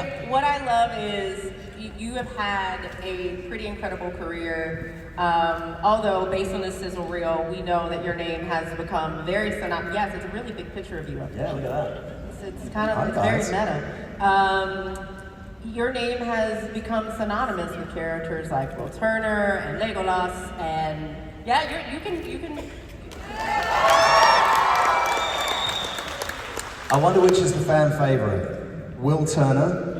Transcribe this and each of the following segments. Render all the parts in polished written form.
What I love is you have had a pretty incredible career. Although based on this sizzle reel, we know that your name has become very synonymous. Yes, it's a really big picture of you up there. Yeah, look at that. It's kind of it's very meta. Your name has become synonymous with characters like Will Turner and Legolas, and yeah, you can. I wonder which is the fan favorite. Will Turner.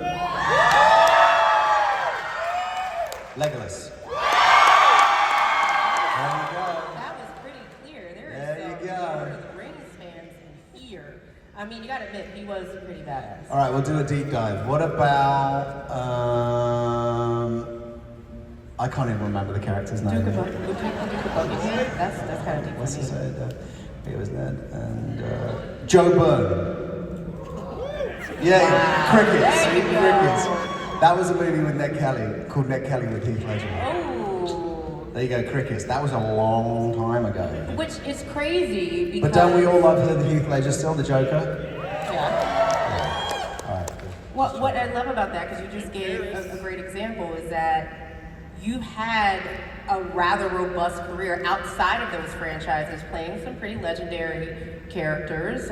Legolas. There you go. That was pretty clear. There you go. Lord of the Rings fans in here. I mean, you gotta admit, he was pretty badass. All right, we'll do a deep dive. What about, I can't even remember the character's name. Duke of Buckingham? That's kind of deep. What's he said? It was Ned and Joe Byrne. Yeah, Crickets. Crickets. That was a movie with Ned Kelly, called Ned Kelly with Heath Ledger. Oh. There you go, Crickets. That was a long time ago. Which is crazy because... But don't we all love Heath Ledger still, the Joker? Yeah. All right, good. What I love about that, because you just gave a great example, is that you had a rather robust career outside of those franchises, playing some pretty legendary characters.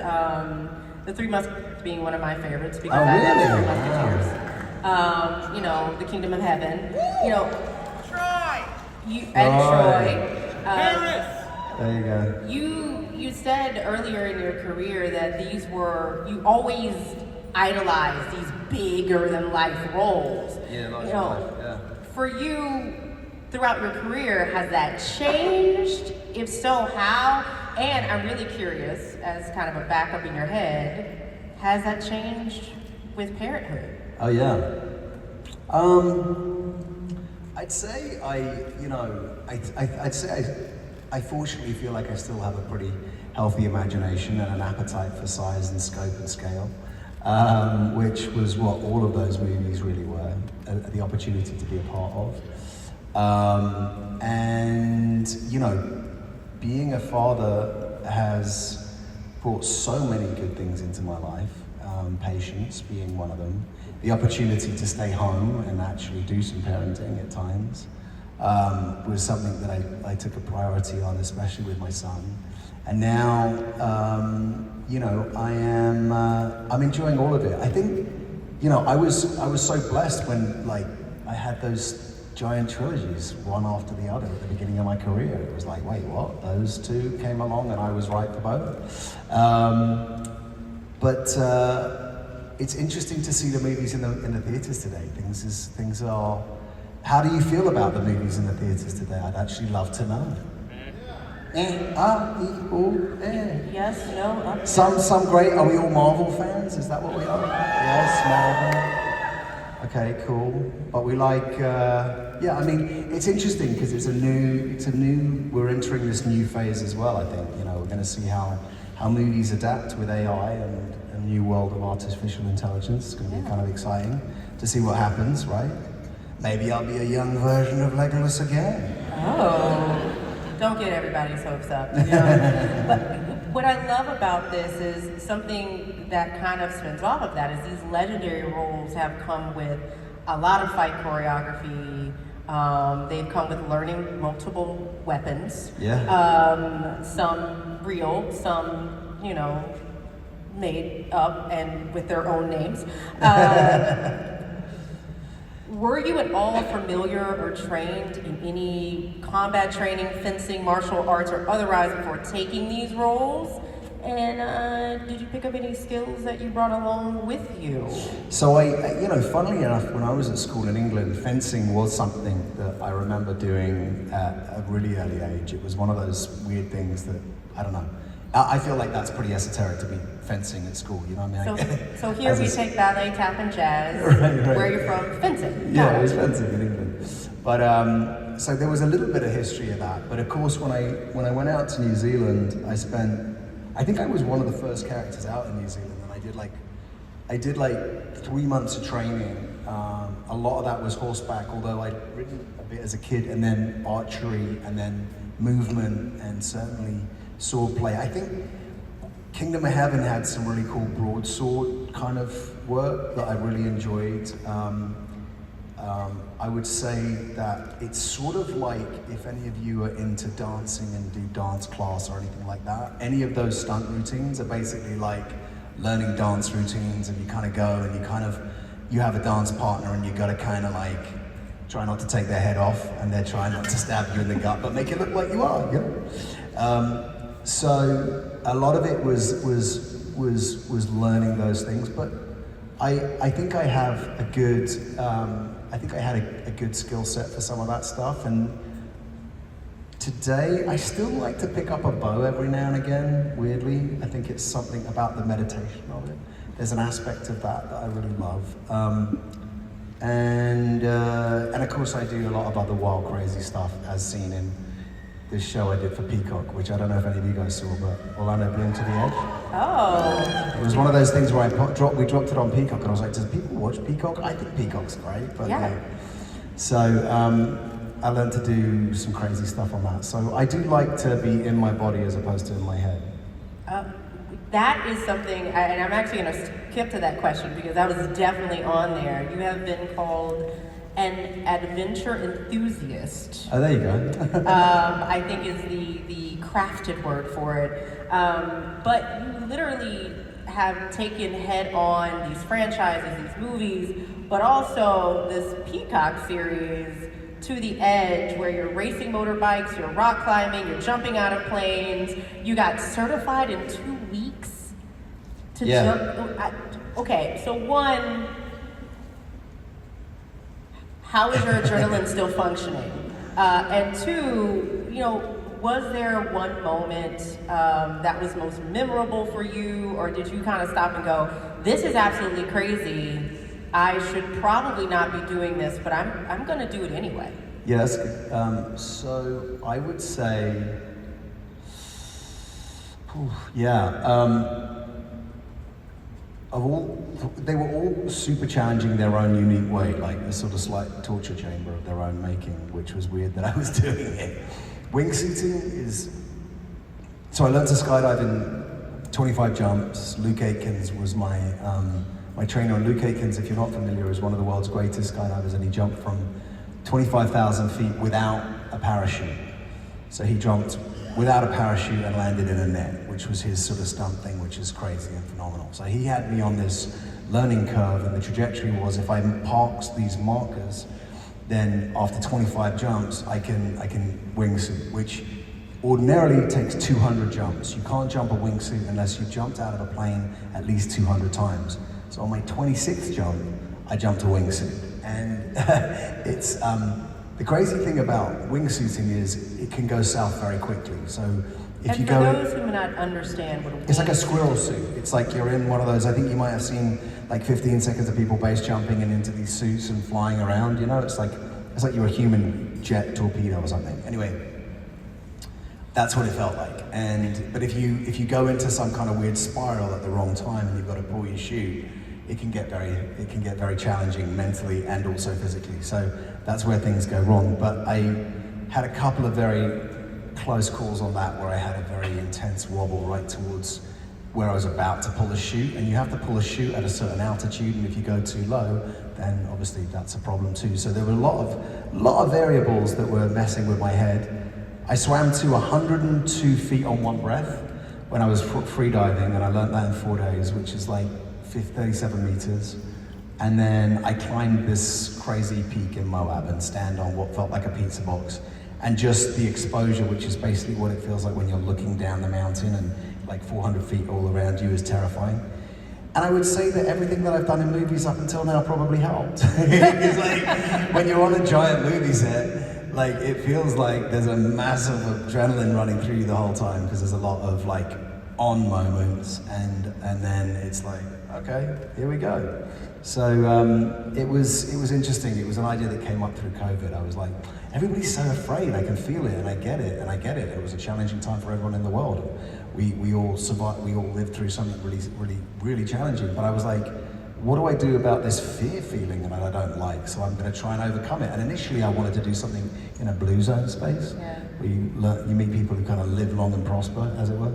The Three Musketeers being one of my favorites because I love the Three Musketeers. You know, the Kingdom of Heaven. You know, Troy. There you go. You said earlier in your career that you always idolized these bigger than life roles. Yeah, life, yeah. For you, throughout your career, has that changed? If so, how? And I'm really curious, as kind of a backup in your head, has that changed with parenthood? Oh yeah. I'd say I fortunately feel like I still have a pretty healthy imagination and an appetite for size and scope and scale, which was what all of those movies really were, the opportunity to be a part of. And you know, being a father has brought so many good things into my life. Patience being one of them. The opportunity to stay home and actually do some parenting at times was something that I took a priority on, especially with my son. And now, you know, I'm enjoying all of it. I think, you know, I was so blessed when like I had those giant trilogies, one after the other at the beginning of my career. It was like, wait, what? Those two came along and I was right for both. But it's interesting to see the movies in the theaters today. Things are. How do you feel about the movies in the theaters today? I'd actually love to know. Yes, no. Some great. Are we all Marvel fans? Is that what we are? Yes, Marvel. Okay, cool. But we like. Yeah, I mean, it's interesting because it's a new. We're entering this new phase as well. I think we're going to see how movies adapt with AI and a new world of artificial intelligence. It's going to be kind of exciting to see what happens, right? Maybe I'll be a young version of Legolas again. Oh, don't get everybody's hopes up. You know? But what I love about this is something that kind of spins off of that is these legendary roles have come with a lot of fight choreography. They've come with learning multiple weapons. Yeah. Some real, some, made up and with their own names. Were you at all familiar or trained in any combat training, fencing, martial arts, or otherwise before taking these roles? And did you pick up any skills that you brought along with you? So funnily enough, when I was at school in England, fencing was something that I remember doing at a really early age. It was one of those weird things that, I don't know. I feel like that's pretty esoteric to be fencing at school, you know what I mean? So here we take ballet, tap, and jazz. Right. Where you're from? Fencing. Yeah, it was fencing in England. But so there was a little bit of history of that. But of course, when I went out to New Zealand, I think I was one of the first characters out in New Zealand, and I did like 3 months of training. A lot of that was horseback, although I'd ridden a bit as a kid, and then archery, and then movement, and certainly sword play. I think Kingdom of Heaven had some really cool broadsword kind of work that I really enjoyed. I would say that it's sort of like if any of you are into dancing and do dance class or anything like that, any of those stunt routines are basically like learning dance routines, and you kind of go and you have a dance partner and you got to kind of like try not to take their head off, and they're trying not to stab you in the gut, but make it look like you are. So a lot of it was learning those things, but I think I have a good. I think I had a good skill set for some of that stuff, and today I still like to pick up a bow every now and again, weirdly. I think it's something about the meditation of it. There's an aspect of that I really love. And of course I do a lot of other wild, crazy stuff, as seen in this show I did for Peacock, which I don't know if any of you guys saw, but Orlando Bloom to the Edge. Oh. It was one of those things where we dropped it on Peacock, and I was like, does people watch Peacock? I think Peacock's great, but yeah. So I learned to do some crazy stuff on that. So I do like to be in my body as opposed to in my head. That is something, and I'm actually going to skip to that question because that was definitely on there. You have been called an adventure enthusiast. Oh, there you go. I think is the crafted word for it. But you literally have taken head on these franchises, these movies, but also this Peacock series, To the Edge, where you're racing motorbikes, you're rock climbing, you're jumping out of planes. You got certified in 2 weeks to jump. Okay, so one, how is your adrenaline still functioning? And two, was there one moment that was most memorable for you, or did you kind of stop and go, this is absolutely crazy, I should probably not be doing this, but I'm gonna do it anyway? Yeah, that's good. So I would say, they were all super challenging in their own unique way, like a sort of slight torture chamber of their own making, which was weird that I was doing it. Wingsuiting is, so I learned to skydive in 25 jumps. Luke Aikens was my trainer, and Luke Aikens, if you're not familiar, is one of the world's greatest skydivers, and he jumped from 25,000 feet without a parachute. So he jumped without a parachute and landed in a net, which was his sort of stunt thing, which is crazy and phenomenal. So he had me on this learning curve, and the trajectory was, if I park these markers, then after 25 jumps, I can wingsuit, which ordinarily takes 200 jumps. You can't jump a wingsuit unless you've jumped out of a plane at least 200 times. So on my 26th jump, I jumped a wingsuit. And it's, the crazy thing about wingsuiting is it can go south very quickly. So if you go for those who may not understand what it's like a squirrel suit. It's like you're in one of those, I think you might have seen like 15 seconds of people base jumping and into these suits and flying around, it's like you're a human jet torpedo or something. Anyway, that's what it felt like. But if you go into some kind of weird spiral at the wrong time and you've got to pull your chute, it can get very challenging mentally and also physically. So that's where things go wrong. But I had a couple of very close calls on that where I had a very intense wobble right towards where I was about to pull a chute, and you have to pull a chute at a certain altitude, and if you go too low, then obviously that's a problem too. So there were a lot of variables that were messing with my head. I swam to 102 feet on one breath when I was free diving, and I learned that in 4 days, which is like 37 meters. And then I climbed this crazy peak in Moab and stand on what felt like a pizza box. And just the exposure, which is basically what it feels like when you're looking down the mountain and like 400 feet all around you, is terrifying. And I would say that everything that I've done in movies up until now probably helped. It's like when you're on a giant movie set, like it feels like there's a massive adrenaline running through you the whole time, because there's a lot of like on moments, and then it's like, okay, here we go. So it was interesting. It was an idea that came up through COVID. I was like, everybody's so afraid. I can feel it, and I get it, It was a challenging time for everyone in the world. We all survived. We all lived through something really challenging. But I was like, what do I do about this fear feeling that I don't like? So I'm going to try and overcome it. And initially, I wanted to do something in a blue zone space, where you meet people who kind of live long and prosper, as it were.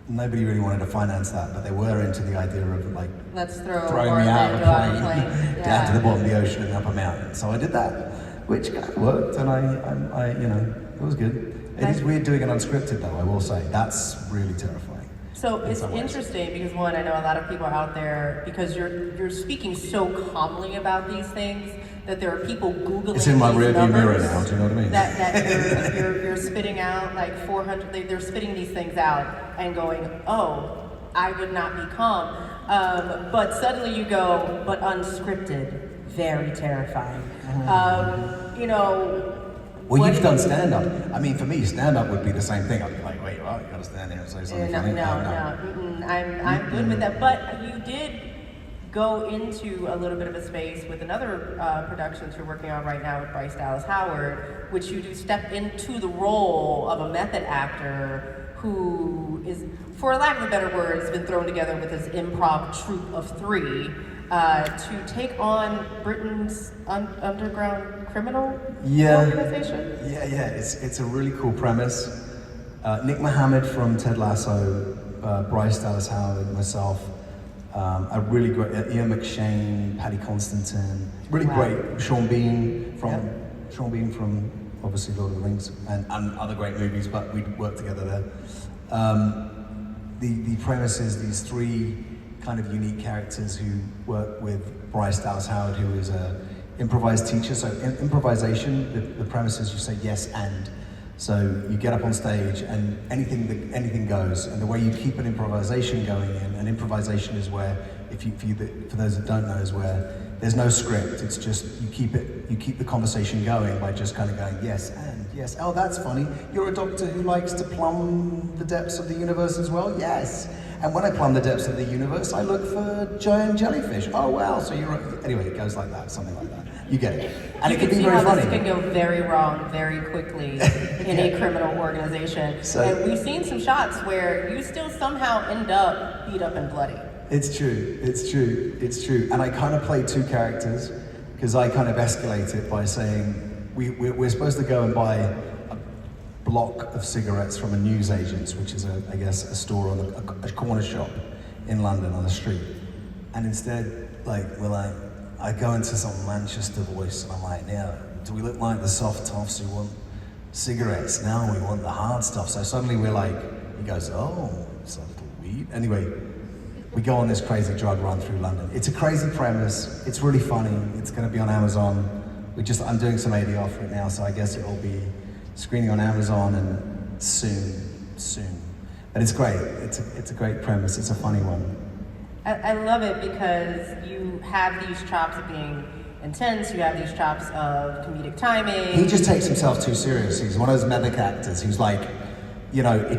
nobody really wanted to finance that, but they were into the idea of like Let's throw throwing me out of the Orlando plane down to the bottom of the ocean and up a mountain. So I did that, which kind of worked, and I you know, it was good. It is weird doing it unscripted, though. I will say that's really terrifying. So it's interesting because one, I know a lot of people out there, because you're speaking so calmly about these things, that there are people Googling. It's in my these rearview mirror numbers now. Do you know what I mean? That you're spitting out like 400. They're spitting these things out and going, oh, I would not be calm. But suddenly you go, but unscripted, very terrifying. You know. Well, you've done stand-up. I mean, for me, stand-up would be the same thing. I'd be like, wait, well, you gotta stand there and say something funny. No. I'm good with that. But you did go into a little bit of a space with another productions you're working on right now with Bryce Dallas Howard, which you do step into the role of a method actor who is, for lack of a better word, has been thrown together with his improv troupe of three to take on Britain's underground criminal organization. Yeah. It's a really cool premise. Nick Mohammed from Ted Lasso, Bryce Dallas Howard, myself, a really great Ian McShane, Paddy Constantine, really great. Sean Bean from obviously Lord of the Rings and other great movies, but we worked together there. The premise is these three kind of unique characters who work with Bryce Dallas Howard, who is a improvised teacher. So improvisation, the premise is you say yes and. So you get up on stage and anything goes. And the way you keep an improvisation going in, and improvisation is where, for those that don't know, is where there's no script. It's just you keep the conversation going by just kind of going yes and yes. Oh, that's funny. You're a doctor who likes to plumb the depths of the universe as well. Yes. And when I plumb the depths of the universe, I look for giant jellyfish. Oh wow. So anyway, it goes like that, something like that. You get it. And it can be very funny. This can go very wrong very quickly in a criminal organization. And we've seen some shots where you still somehow end up beat up and bloody. It's true. And I kind of play two characters because I kind of escalate it by saying we're supposed to go and buy a block of cigarettes from a newsagent's, which is a store on a corner shop in London on the street. And instead, I go into some Manchester voice and I'm like, now, do we look like the soft toffs who want cigarettes? Now we want the hard stuff. So suddenly we're like, he goes, oh, it's a little weed. Anyway, we go on this crazy drug run through London. It's a crazy premise. It's really funny. It's going to be on Amazon. I'm doing some ADR for it now, so I guess it will be screening on Amazon and soon. But it's great. It's a great premise. It's a funny one. I love it because you have these chops of being intense, you have these chops of comedic timing. He just takes himself too seriously. He's one of those method actors who's like, you know, he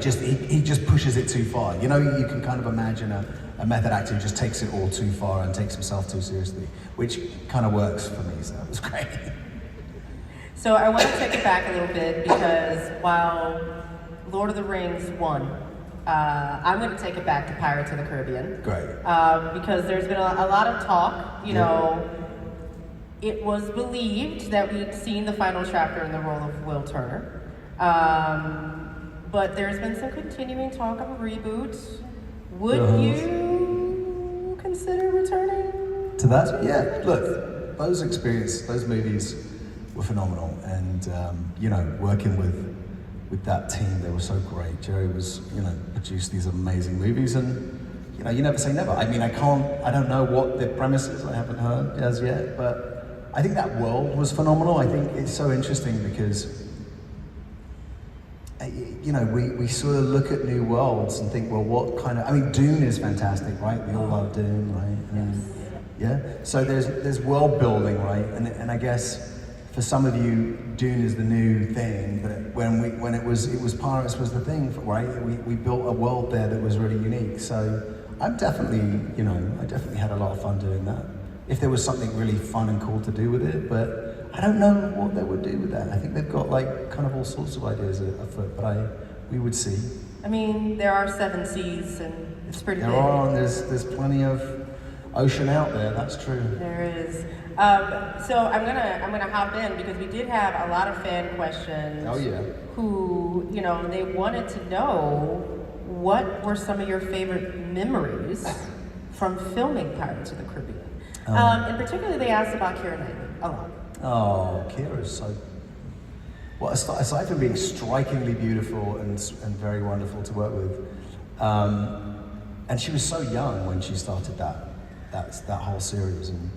just pushes it too far. You know, you can kind of imagine a method actor who just takes it all too far and takes himself too seriously, which kind of works for me, so it was great. So I want to take it back a little bit because while Lord of the Rings won, I'm going to take it back to Pirates of the Caribbean. Great. Because there's been a lot of talk, you know, it was believed that we'd seen the final chapter in the role of Will Turner. But there's been some continuing talk of a reboot. Would you consider returning? To that? Yeah, look, those movies were phenomenal. And, you know, working with that team, they were so great. Jerry was, you know, produced these amazing movies, and you know, you never say never. I mean, I don't know what the premise is, I haven't heard as yet, but I think that world was phenomenal. I think it's so interesting because, you know, we sort of look at new worlds and think, well, what kind of, I mean, Dune is fantastic, right? We all love Dune, right? And, yeah, so there's world building, right? And I guess, for some of you, Dune is the new thing, but when it was Pirates was the thing, right? We built a world there that was really unique. So I definitely had a lot of fun doing that. If there was something really fun and cool to do with it, but I don't know what they would do with that. I think they've got like kind of all sorts of ideas afoot, but we would see. I mean, there are 7 seas, and it's pretty big. There's plenty of ocean out there. That's true. There is. So I'm gonna hop in because we did have a lot of fan questions. Oh yeah. Who, you know, they wanted to know what were some of your favorite memories from filming Pirates of the Caribbean? In particular, they asked about Keira Knightley a lot. Oh, Keira's so... Well, aside from being strikingly beautiful and very wonderful to work with, and she was so young when she started that whole series, and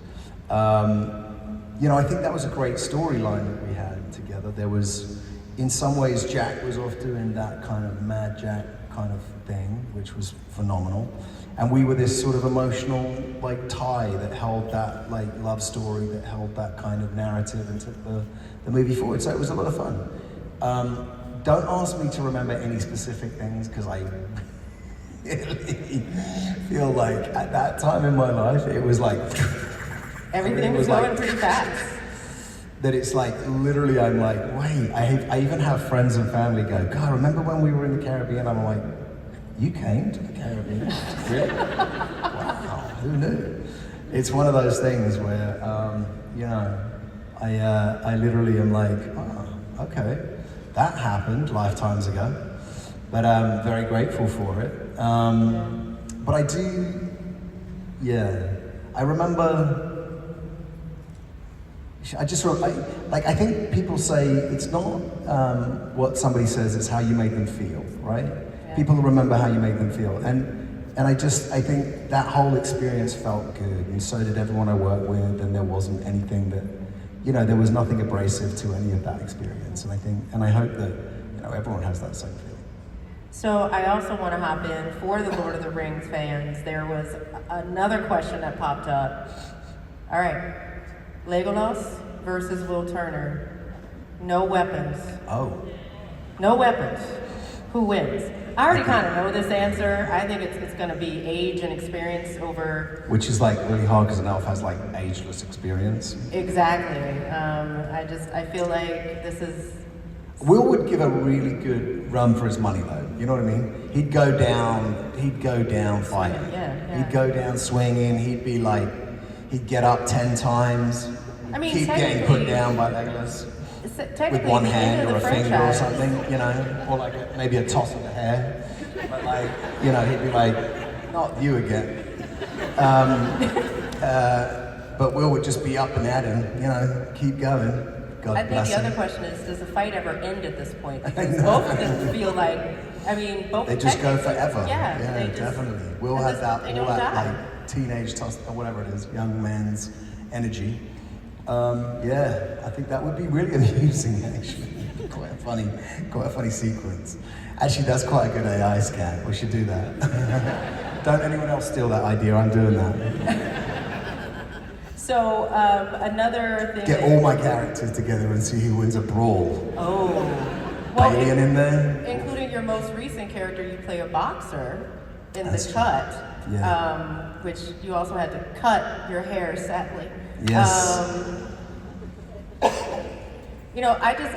I think that was a great storyline that we had together. There was, in some ways, Jack was off doing that kind of Mad Jack kind of thing, which was phenomenal, and we were this sort of emotional tie that held that love story, that held that kind of narrative and took the movie forward. So it was a lot of fun. Don't ask me to remember any specific things, because I really feel like at that time in my life it was like everything was going pretty fast. That it's literally I'm like, wait, I even have friends and family go, God, remember when we were in the Caribbean? I'm like, you came to the Caribbean? Really? Wow, who knew? It's one of those things where, I literally am like, oh, okay, that happened lifetimes ago, but I'm very grateful for it. But I do, I remember, I think people say it's not what somebody says, it's how you make them feel, right? Yeah. People remember how you make them feel. And I think that whole experience felt good, and so did everyone I worked with, and there wasn't anything that, there was nothing abrasive to any of that experience. And I hope that, everyone has that same feeling. So I also want to hop in for the Lord of the Rings fans. There was another question that popped up. All right. Legolas versus Will Turner. No weapons. Oh. No weapons. Who wins? I already kind of know this answer. I think it's going to be age and experience over... Which is really hard because an elf has ageless experience. Exactly. I feel like this is... Will would give a really good run for his money though, you know what I mean? He'd go down fighting. Yeah. He'd go down swinging, he'd be he'd get up 10 times, keep getting put down by Legolas with one hand or a finger or something, or maybe a toss of the hair. But he'd be not you again. But Will would just be up and at him, keep going. God I think the other question is, does the fight ever end at this point? Because both of them feel both they just go forever. Yeah, definitely. Will have that teenage toss or whatever it is, young man's energy. I think that would be really amusing actually. Quite a funny sequence. Actually, that's quite a good AI scan. We should do that. Don't anyone else steal that idea. I'm doing that. So another thing. Get all my characters together and see who wins a brawl. Oh. Well, Alien in there. Including your most recent character, you play a boxer in That's The true. Cut, Yeah. which you also had to cut your hair, sadly. Yes.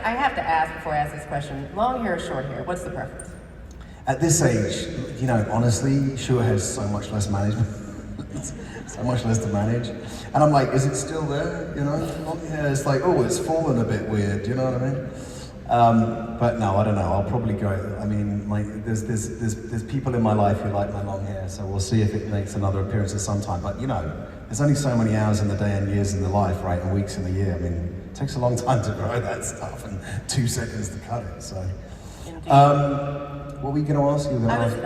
I have to ask before I ask this question, long hair or short hair, what's the preference? At this age, honestly, short hair is so much less management. So much less to manage. And I'm like, is it still there? It's it's fallen a bit weird, you know what I mean? But no, I don't know. I'll probably go. I mean, there's people in my life who like my long hair, so we'll see if it makes another appearance at some time. But there's only so many hours in the day and years in the life, right? And weeks in the year. I mean, it takes a long time to grow that stuff and 2 seconds to cut it. So, what were you going to ask? I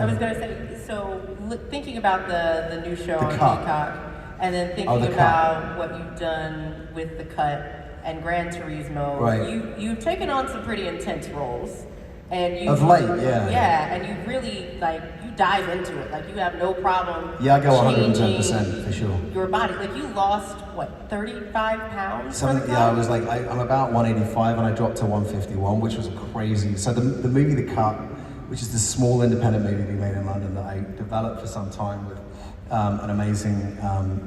was going to say. So, thinking about the new show on Peacock, and then thinking about what you've done with The Cut and Gran Turismo, right. You've taken on some pretty intense roles, and you of late, and you really you dive into it, you have no problem. Yeah, I go 110% for sure. Your body, you lost 35 pounds. Something, I was I'm about 185, and I dropped to 151, which was crazy. So the movie The Cut, which is this small independent movie we made in London that I developed for some time with an amazing,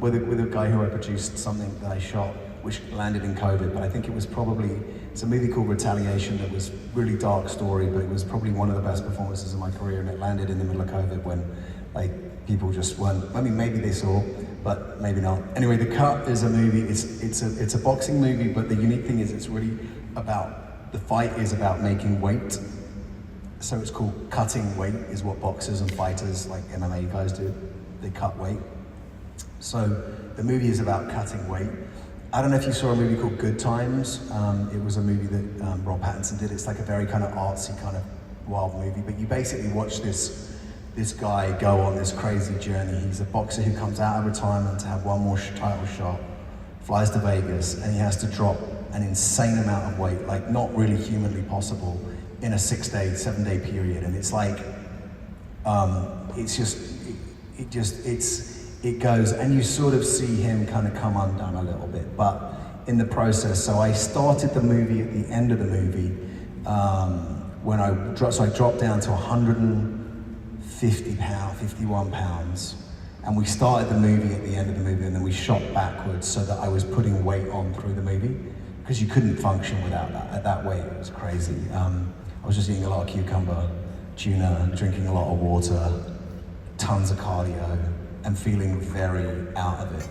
with a guy who I produced something that I shot, which landed in COVID, but I think it's a movie called Retaliation that was really dark story, but it was probably one of the best performances of my career, and it landed in the middle of COVID when people just weren't, maybe they saw, but maybe not. Anyway, The Cut is a movie, it's a boxing movie, but the unique thing is it's really about, the fight is about making weight. so it's called cutting weight, is what boxers and fighters like MMA guys do. They cut weight. So the movie is about cutting weight. I don't know if you saw a movie called Good Times. It was a movie that Rob Pattinson did. It's like a very kind of artsy, kind of wild movie, but you basically watch this guy go on this crazy journey. He's a boxer who comes out of retirement to have one more title shot, flies to Vegas, and he has to drop an insane amount of weight, like not really humanly possible, in a 6-day, 7-day period. And it's like, it goes, and you sort of see him kind of come undone a little bit, but in the process. So I started the movie at the end of the movie, when I dropped down to 150 pounds, 51 pounds, and we started the movie at the end of the movie, and then we shot backwards so that I was putting weight on through the movie, because you couldn't function without that. At that weight, it was crazy. I was just eating a lot of cucumber, tuna, drinking a lot of water, tons of cardio, and feeling very out of it.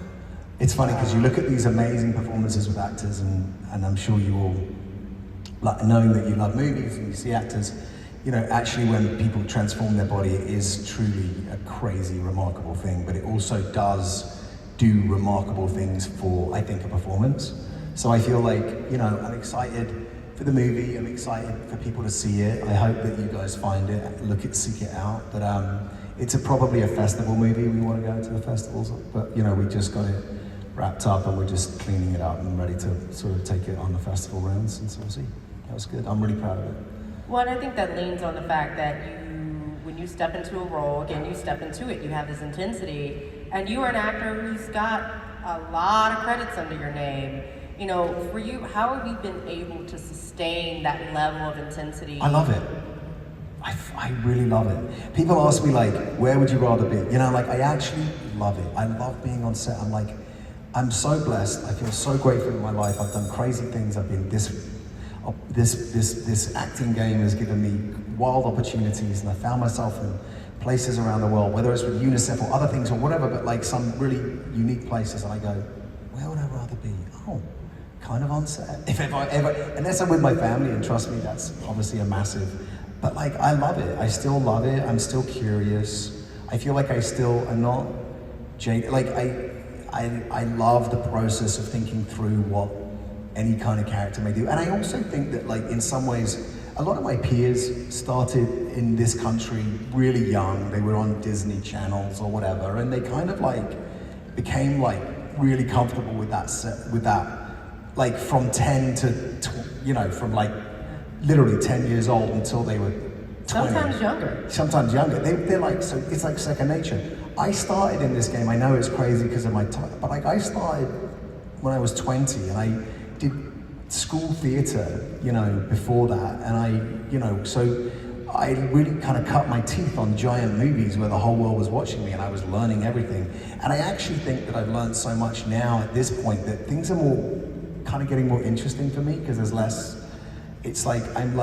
It's funny because you look at these amazing performances with actors, and I'm sure you all, like, knowing that you love movies and you see actors, you know, actually when people transform their body, it is truly a crazy, remarkable thing, but it also does do remarkable things for, I think, a performance. So I feel like, you know, I'm excited for the movie, I'm excited for people to see it. I hope that you guys find it, seek it out. But it's probably a festival movie. We want to go to the festivals, but you know, we just got it wrapped up and we're just cleaning it up and ready to sort of take it on the festival rounds, and so we'll see. That was good. I'm really proud of it. Well, and I think that leans on the fact that when you step into a role, again, you step into it, you have this intensity, and you are an actor who's got a lot of credits under your name. You know, for you, how have you been able to sustain that level of intensity? I love it. I really love it. People ask me, like, where would you rather be? You know, like, I actually love it. I love being on set. I'm so blessed. I feel so grateful in my life. I've done crazy things. I've been this acting game has given me wild opportunities, and I found myself in places around the world, whether it's with UNICEF or other things or whatever, but like some really unique places, and I go, where would I rather be? Oh, kind of on set. If I ever, unless I'm with my family, and trust me, that's obviously a massive, but like, I love it. I still love it. I'm still curious. I feel like I still am not jaded. Like, I love the process of thinking through what any kind of character may do. And I also think that, like, in some ways, a lot of my peers started in this country really young. They were on Disney channels or whatever, and they kind of like became like really comfortable with that, like from 10 to, you know, from like literally 10 years old until they were 20. Sometimes younger. Sometimes younger. They're like, so it's like second nature. I started in this game, I know it's crazy because of my time, but like I started when I was 20, and I did school theatre, you know, before that, and I, you know, so I really kind of cut my teeth on giant movies where the whole world was watching me and I was learning everything. And I actually think that I've learned so much now at this point that things are more, kind of getting more interesting for me, because there's less, it's like, I'm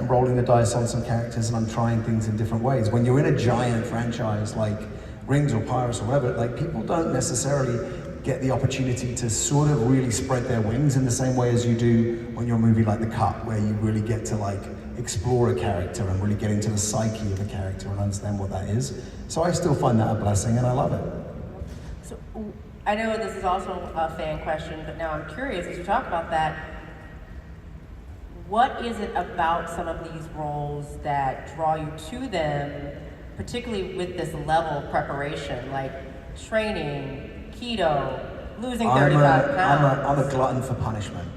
rolling the dice on some characters and I'm trying things in different ways. When you're in a giant franchise like Rings or Pirates or whatever, like, people don't necessarily get the opportunity to sort of really spread their wings in the same way as you do when you're a movie like The Cut, where you really get to like explore a character and really get into the psyche of a character and understand what that is. So I still find that a blessing, and I love it. So I know this is also a fan question, but now I'm curious, as you talk about that, what is it about some of these roles that draw you to them, particularly with this level of preparation, like training, keto, losing 35 pounds? I'm a glutton for punishment.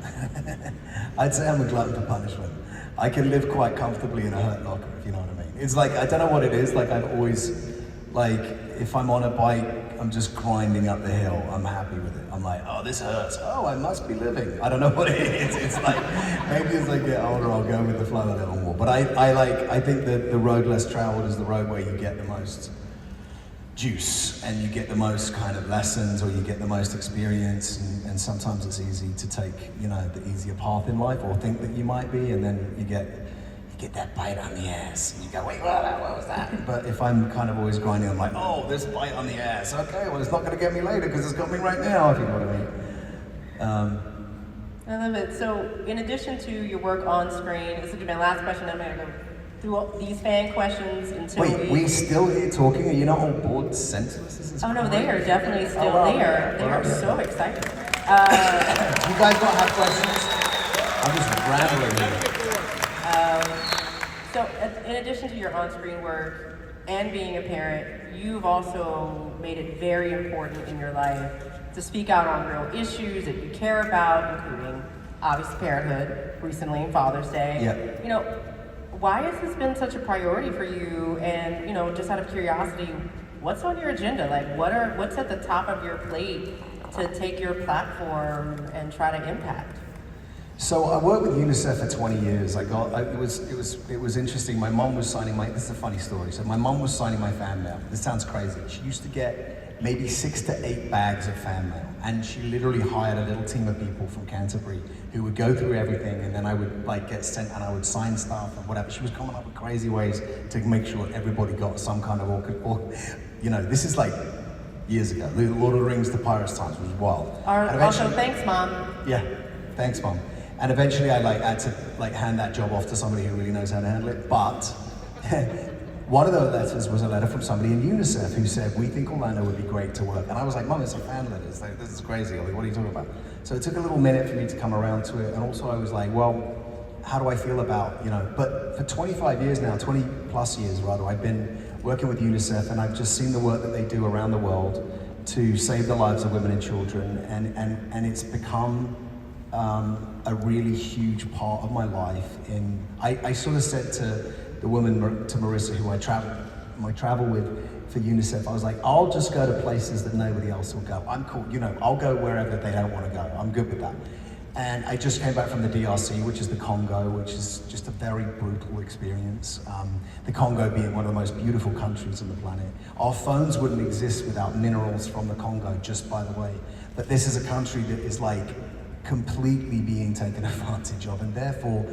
I'd say I'm a glutton for punishment. I can live quite comfortably in a Hurt Locker, if you know what I mean. It's like, I don't know what it is, like I've always, like, if I'm on a bike, I'm just grinding up the hill, I'm happy with it. I'm like, oh, this hurts. Oh, I must be living. I don't know what it is. It's like, maybe as I get older, I'll go with the flow a little more. But I think that the road less traveled is the road where you get the most juice, and you get the most kind of lessons, or you get the most experience, and sometimes it's easy to take, you know, the easier path in life, or think that you might be, and then you get that bite on the ass, and you go, wait, what was that? But if I'm kind of always grinding, I'm like, oh, this bite on the ass, okay, well, it's not gonna get me later, because it's got me right now, if you know what I mean. I love it. So in addition to your work on screen, this will be my last question, I'm gonna go through these fan questions until Wait, we still here talking? Are you not on board senseless? This is Oh no, they are crazy. definitely still wow. there. They Well, are okay. so excited. You guys don't have questions? I'm just rambling here. So, in addition to your on-screen work and being a parent, you've also made it very important in your life to speak out on real issues that you care about, including obviously parenthood, recently Father's Day. Yeah. You know, why has this been such a priority for you? And you know, just out of curiosity, what's on your agenda? Like, what's at the top of your plate to take your platform and try to impact? So I worked with UNICEF for 20 years. It was interesting. My mom was signing this is a funny story. So my mom was signing my fan mail. This sounds crazy. She used to get maybe 6 to 8 bags of fan mail. And she literally hired a little team of people from Canterbury who would go through everything, and then I would get sent and I would sign stuff and whatever. She was coming up with crazy ways to make sure everybody got some kind of this is like years ago. The Lord of the Rings to Pirates times was wild. Also, thanks, Mom. Yeah, thanks, Mom. And eventually I had to hand that job off to somebody who really knows how to handle it. But one of those letters was a letter from somebody in UNICEF who said, we think Orlando would be great to work. And I was like, Mom, it's a fan letter. It's like, this is crazy. What are you talking about? So it took a little minute for me to come around to it. And also I was like, well, how do I feel about, but for 25 years now, 20 plus years rather, I've been working with UNICEF, and I've just seen the work that they do around the world to save the lives of women and children. And it's become a really huge part of my life. I sort of said to the woman, to Marissa, who I travel with for UNICEF, I was like, I'll just go to places that nobody else will go. I'm cool, I'll go wherever they don't want to go. I'm good with that. And I just came back from the DRC, which is the Congo, which is just a very brutal experience. The Congo being one of the most beautiful countries on the planet. Our phones wouldn't exist without minerals from the Congo, just by the way. But this is a country that is completely being taken advantage of, and therefore,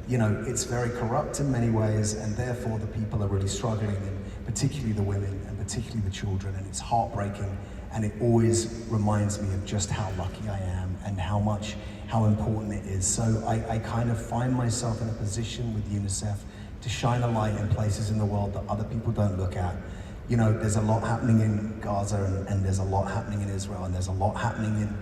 it's very corrupt in many ways, and therefore the people are really struggling, and particularly the women, and particularly the children, and it's heartbreaking, and it always reminds me of just how lucky I am, and how important it is. So I kind of find myself in a position with UNICEF to shine a light in places in the world that other people don't look at. There's a lot happening in Gaza, and there's a lot happening in Israel, and there's a lot happening in,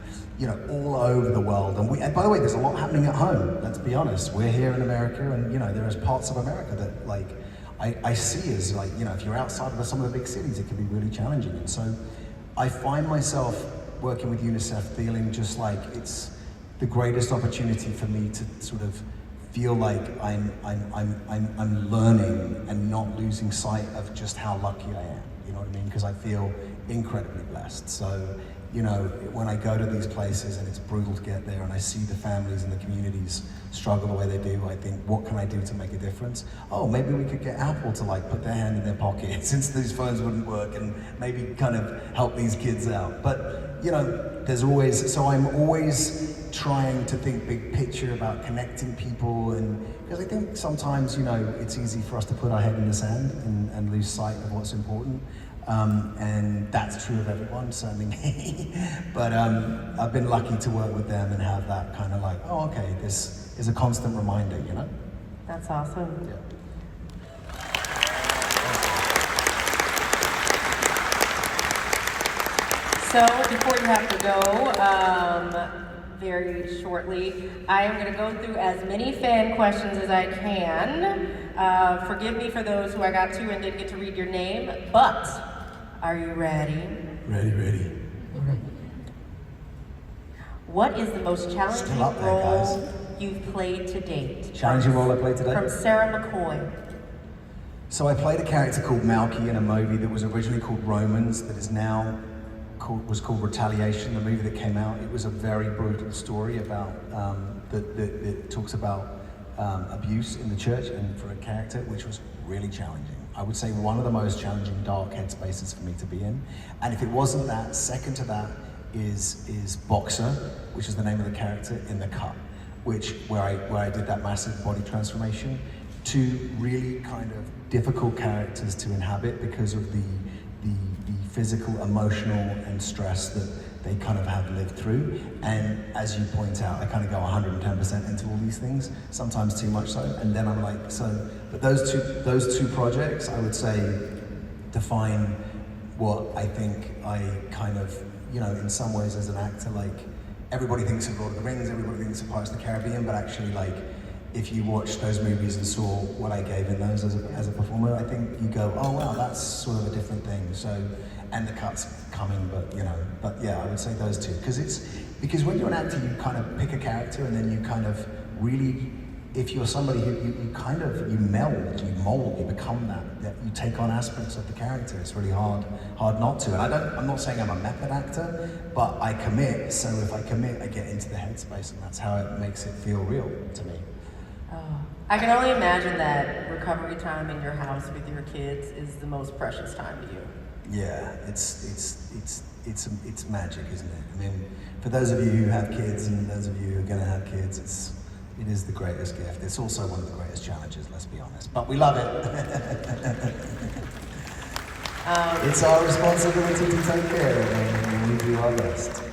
all over the world. And by the way, there's a lot happening at home, let's be honest. We're here in America, and there's parts of America that I see as if you're outside of some of the big cities, it can be really challenging. And so I find myself working with UNICEF feeling just like it's the greatest opportunity for me to sort of feel like I'm learning and not losing sight of just how lucky I am. You know what I mean? Because I feel incredibly blessed. So, when I go to these places and it's brutal to get there, and I see the families and the communities struggle the way they do, I think, what can I do to make a difference? Oh, maybe we could get Apple to put their hand in their pocket since these phones wouldn't work, and maybe kind of help these kids out. But I'm always trying to think big picture about connecting people, and because I think sometimes, it's easy for us to put our head in the sand and lose sight of what's important. And that's true of everyone, certainly me. But I've been lucky to work with them and have that kind of oh, okay, this is a constant reminder, That's awesome. Yeah. So before you have to go, very shortly, I am going to go through as many fan questions as I can. Forgive me for those who I got to and didn't get to read your name, but are you ready? Ready. What is the most challenging Still up there, role guys. you've played to date? Challenging role I played today? From Sarah McCoy. So I played a character called Malky in a movie that was originally called Romans, that is now was called Retaliation, the movie that came out. It was a very brutal story about that talks about abuse in the church, and for a character which was really challenging. I would say one of the most challenging dark headspaces for me to be in. And if it wasn't that, second to that is Boxer, which is the name of the character in The Cut, where I did that massive body transformation. Two really kind of difficult characters to inhabit because of the physical, emotional, and stress that they kind of have lived through. And as you point out, I kind of go 110% into all these things, sometimes too much so. And then I'm like, so, but those two projects, I would say, define what I think I kind of, you know, in some ways as an actor, like, everybody thinks of Lord of the Rings, everybody thinks of Pirates of the Caribbean, but actually, like, if you watch those movies and saw what I gave in those as a performer, I think you go, oh wow, that's sort of a different thing. So, and the cut's coming, but you know, but yeah, I would say those two, because when you're an actor, you kind of pick a character and then you kind of really, if you're somebody who you kind of, you meld, you mold, you become that you take on aspects of the character. It's really hard not to. And I'm not saying I'm a method actor, but I commit. So if I commit, I get into the headspace, and that's how it makes it feel real to me. Oh, I can only imagine that recovery time in your house with your kids is the most precious time to you. Yeah, it's magic, isn't it? I mean, for those of you who have kids and those of you who are going to have kids, it is the greatest gift. It's also one of the greatest challenges, let's be honest. But we love it. It's our responsibility to take care of them, and we do our best.